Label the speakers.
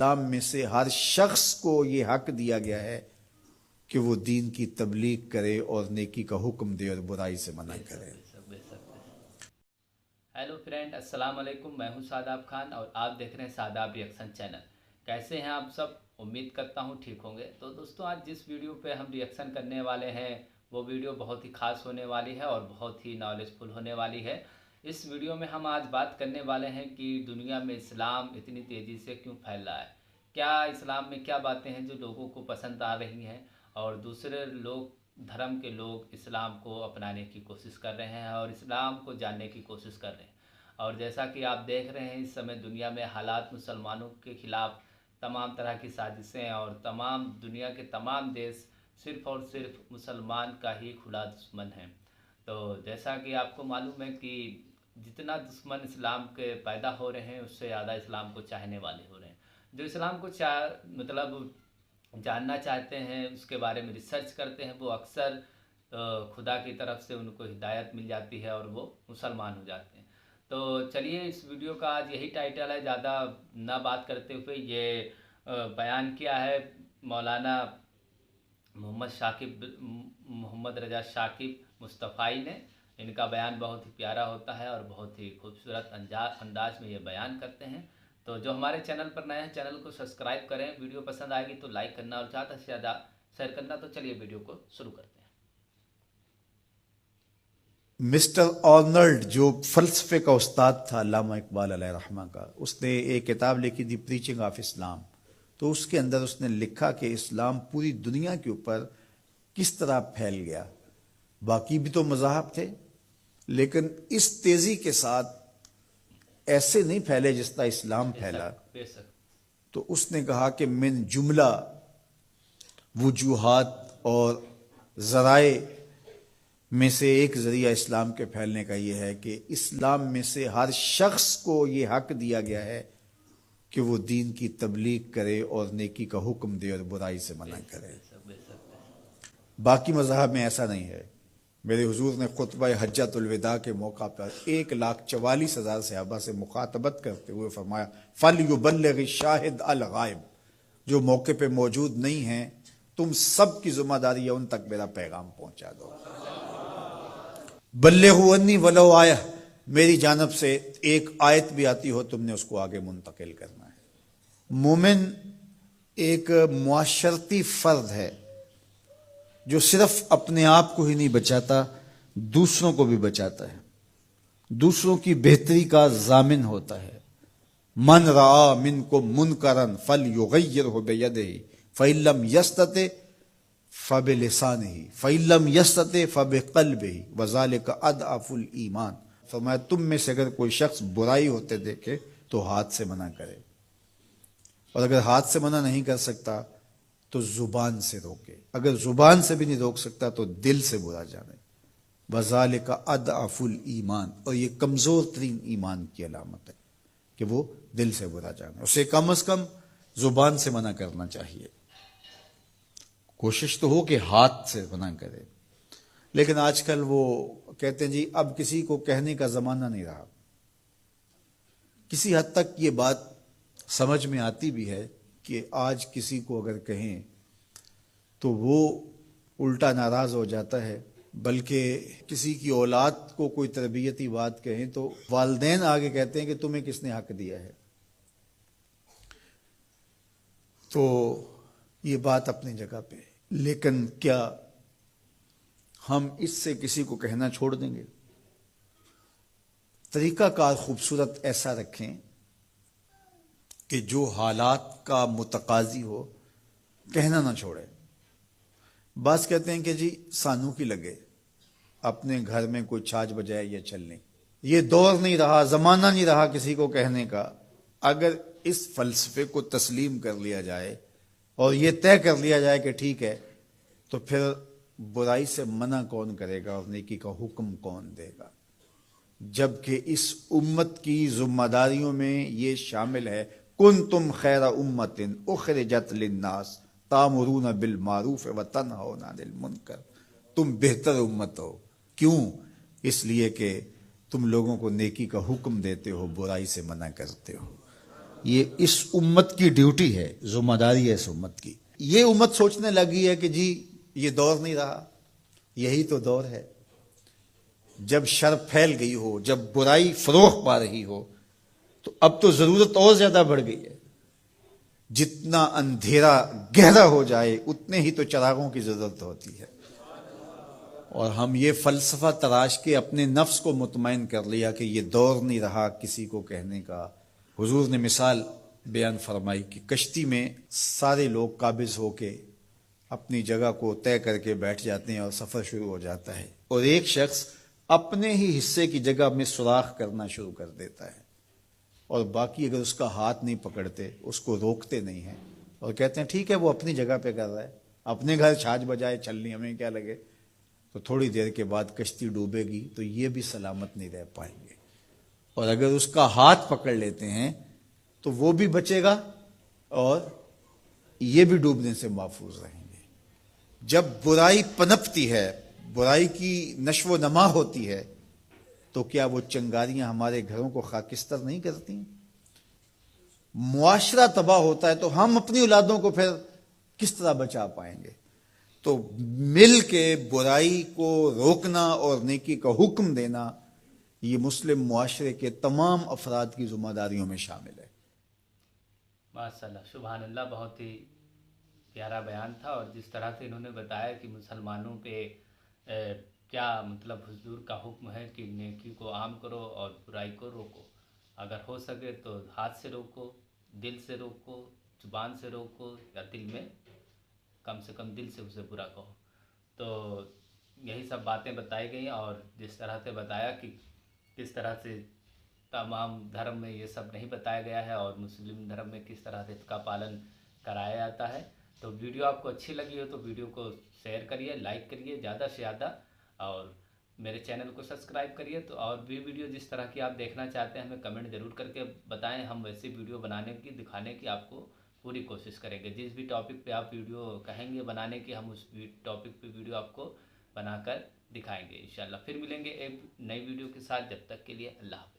Speaker 1: اسلام میں سے ہر شخص کو یہ حق دیا گیا ہے کہ وہ دین کی تبلیغ کرے اور نیکی کا حکم دے اور برائی سے منع کرے۔
Speaker 2: ہیلو فرینڈ، السلام علیکم۔ میں ہوں شاداب خان اور آپ دیکھ رہے ہیں شاداب ریئیکشن چینل۔ کیسے ہیں آپ سب؟ امید کرتا ہوں ٹھیک ہوں گے۔ تو دوستوں، آج جس ویڈیو پہ ہم ریئیکشن کرنے والے ہیں وہ ویڈیو بہت ہی خاص ہونے والی ہے اور بہت ہی نالج فل ہونے والی ہے۔ اس ویڈیو میں ہم آج بات کرنے والے ہیں کہ دنیا میں اسلام اتنی تیزی سے کیوں پھیل رہا ہے، کیا اسلام میں کیا باتیں ہیں جو لوگوں کو پسند آ رہی ہیں اور دوسرے دھرم کے لوگ اسلام کو اپنانے کی کوشش کر رہے ہیں اور اسلام کو جاننے کی کوشش کر رہے ہیں۔ اور جیسا کہ آپ دیکھ رہے ہیں اس سمے دنیا میں حالات مسلمانوں کے خلاف تمام طرح کی سازشیں اور تمام دنیا کے تمام دیش صرف اور صرف مسلمان کا ہی کھلا دشمن ہیں۔ تو جیسا کہ آپ کو معلوم ہے کہ جتنا دشمن اسلام کے پیدا ہو رہے ہیں اس سے زیادہ اسلام کو چاہنے والے ہو رہے ہیں۔ جو اسلام کو جاننا چاہتے ہیں، اس کے بارے میں ریسرچ کرتے ہیں، وہ اکثر خدا کی طرف سے ان کو ہدایت مل جاتی ہے اور وہ مسلمان ہو جاتے ہیں۔ تو چلیے، اس ویڈیو کا آج یہی ٹائٹل ہے۔ زیادہ نہ بات کرتے ہوئے یہ بیان کیا ہے مولانا محمد رضا شاکب مصطفی نے۔ ان کا بیان بہت ہی پیارا ہوتا ہے اور بہت ہی خوبصورت انداز میں یہ بیان کرتے ہیں۔ تو جو ہمارے چینل پر نئے ہیں، چینل کو سبسکرائب کریں، ویڈیو پسند آئے گی تو لائک کرنا اور زیادہ سے زیادہ شیئر کرنا۔ تو چلیے ویڈیو کو شروع کرتے ہیں۔
Speaker 1: مسٹر آرنلڈ جو فلسفے کا استاد تھا علامہ اقبال علیہ رحمہ کا، اس نے ایک کتاب لکھی تھی پریچنگ آف اسلام۔ تو اس کے اندر اس نے لکھا کہ اسلام پوری دنیا کے اوپر کس طرح پھیل گیا۔ باقی بھی تو مذاہب تھے لیکن اس تیزی کے ساتھ ایسے نہیں پھیلے جس طرح اسلام پھیلا۔ تو اس نے کہا کہ من جملہ وجوہات اور ذرائع میں سے ایک ذریعہ اسلام کے پھیلنے کا یہ ہے کہ اسلام میں سے ہر شخص کو یہ حق دیا گیا ہے کہ وہ دین کی تبلیغ کرے اور نیکی کا حکم دے اور برائی سے منع کرے۔ باقی مذاہب میں ایسا نہیں ہے۔ میرے حضور نے خطبہ حجۃ الوداع کے موقع پر 1,44,000 صحابہ سے مخاطبت کرتے ہوئے فرمایا، فَلْيُبَلِّغِ الشَّاهِدُ الْغَائِبَ، جو موقع پہ موجود نہیں ہیں تم سب کی ذمہ داری ہے ان تک میرا پیغام پہنچا دو۔ بلغوا عنی ولو آیہ، میری جانب سے ایک آیت بھی آتی ہو تم نے اس کو آگے منتقل کرنا ہے۔ مومن ایک معاشرتی فرد ہے جو صرف اپنے آپ کو ہی نہیں بچاتا، دوسروں کو بھی بچاتا ہے، دوسروں کی بہتری کا ضامن ہوتا ہے۔ من رعا منکم منکرا فلیغیرہ بیدہ فإن لم یستطع فبلسانہ فإن لم یستطع فبقلبہ وذلک اضعف الایمان۔ فرمایا تم میں سے اگر کوئی شخص برائی ہوتے دیکھے تو ہاتھ سے منع کرے، اور اگر ہاتھ سے منع نہیں کر سکتا تو زبان سے روکے، اگر زبان سے بھی نہیں روک سکتا تو دل سے برا جانے۔ وذالک اضعف الایمان، اور یہ کمزور ترین ایمان کی علامت ہے کہ وہ دل سے برا جانے۔ اسے کم از کم زبان سے منع کرنا چاہیے، کوشش تو ہو کہ ہاتھ سے منع کرے۔ لیکن آج کل وہ کہتے ہیں جی اب کسی کو کہنے کا زمانہ نہیں رہا۔ کسی حد تک یہ بات سمجھ میں آتی بھی ہے کہ آج کسی کو اگر کہیں تو وہ الٹا ناراض ہو جاتا ہے، بلکہ کسی کی اولاد کو کوئی تربیتی بات کہیں تو والدین آگے کہتے ہیں کہ تمہیں کس نے حق دیا ہے۔ تو یہ بات اپنی جگہ پہ، لیکن کیا ہم اس سے کسی کو کہنا چھوڑ دیں گے؟ طریقہ کار خوبصورت ایسا رکھیں کہ جو حالات کا متقاضی ہو کہنا نہ چھوڑے۔ بعض کہتے ہیں کہ جی سانو کی لگے، اپنے گھر میں کوئی چھاج بجائے یا چلنے۔ یہ دور نہیں رہا، زمانہ نہیں رہا کسی کو کہنے کا۔ اگر اس فلسفے کو تسلیم کر لیا جائے اور یہ طے کر لیا جائے کہ ٹھیک ہے، تو پھر برائی سے منع کون کرے گا اور نیکی کا حکم کون دے گا؟ جبکہ اس امت کی ذمہ داریوں میں یہ شامل ہے، کنتم خیر امت اخرجت للناس تامرون بالمعروف وتنہون عن المنکر، تم بہتر امت ہو۔ کیوں؟ اس لیے کہ تم لوگوں کو نیکی کا حکم دیتے ہو، برائی سے منع کرتے ہو۔ یہ اس امت کی ڈیوٹی ہے، ذمہ داری ہے اس امت کی۔ یہ امت سوچنے لگی ہے کہ جی یہ دور نہیں رہا، یہی تو دور ہے۔ جب شر پھیل گئی ہو، جب برائی فروغ پا رہی ہو، تو اب تو ضرورت اور زیادہ بڑھ گئی ہے۔ جتنا اندھیرا گہرا ہو جائے اتنے ہی تو چراغوں کی ضرورت ہوتی ہے۔ اور ہم یہ فلسفہ تراش کے اپنے نفس کو مطمئن کر لیا کہ یہ دور نہیں رہا کسی کو کہنے کا۔ حضور نے مثال بیان فرمائی کہ کشتی میں سارے لوگ قابض ہو کے اپنی جگہ کو طے کر کے بیٹھ جاتے ہیں اور سفر شروع ہو جاتا ہے، اور ایک شخص اپنے ہی حصے کی جگہ میں سوراخ کرنا شروع کر دیتا ہے، اور باقی اگر اس کا ہاتھ نہیں پکڑتے، اس کو روکتے نہیں ہیں اور کہتے ہیں ٹھیک ہے وہ اپنی جگہ پہ کر رہا ہے، اپنے گھر چھاج بجائے چھلنی ہمیں کیا لگے، تو تھوڑی دیر کے بعد کشتی ڈوبے گی تو یہ بھی سلامت نہیں رہ پائیں گے۔ اور اگر اس کا ہاتھ پکڑ لیتے ہیں تو وہ بھی بچے گا اور یہ بھی ڈوبنے سے محفوظ رہیں گے۔ جب برائی پنپتی ہے، برائی کی نشو و نما ہوتی ہے، تو کیا وہ چنگاریاں ہمارے گھروں کو خاکستر نہیں کرتی؟ معاشرہ تباہ ہوتا ہے تو ہم اپنی اولادوں کو پھر کس طرح بچا پائیں گے؟ تو مل کے برائی کو روکنا اور نیکی کا حکم دینا، یہ مسلم معاشرے کے تمام افراد کی ذمہ داریوں میں شامل ہے۔
Speaker 2: ماشاء اللہ، سبحان اللہ، بہت ہی پیارا بیان تھا۔ اور جس طرح سے انہوں نے بتایا کہ مسلمانوں پہ کیا مطلب حضور کا حکم ہے کہ نیکی کو عام کرو اور برائی کو روکو، اگر ہو سکے تو ہاتھ سے روکو، دل سے روکو، زبان سے روکو، یا دل میں کم سے کم دل سے اسے برا کہو۔ تو یہی سب باتیں بتائی گئیں، اور جس طرح سے بتایا کہ کس طرح سے تمام دھرم میں یہ سب نہیں بتایا گیا ہے، اور مسلم دھرم میں کس طرح سے اس کا پالن کرایا جاتا ہے۔ تو ویڈیو آپ کو اچھی لگی ہو تو ویڈیو کو شیئر کریے، لائک کریے زیادہ سے زیادہ، اور میرے چینل کو سبسکرائب کریے۔ تو اور بھی ویڈیو جس طرح کی آپ دیکھنا چاہتے ہیں ہمیں کمنٹ ضرور کر کے بتائیں، ہم ویسی ویڈیو بنانے کی، دکھانے کی آپ کو پوری کوشش کریں گے۔ جس بھی ٹاپک پہ آپ ویڈیو کہیں گے بنانے کی، ہم اس ٹاپک پہ ویڈیو آپ کو بنا کر دکھائیں گے انشاءاللہ۔ پھر ملیں گے ایک نئی ویڈیو کے ساتھ، جب تک کے لیے اللہ حافظ۔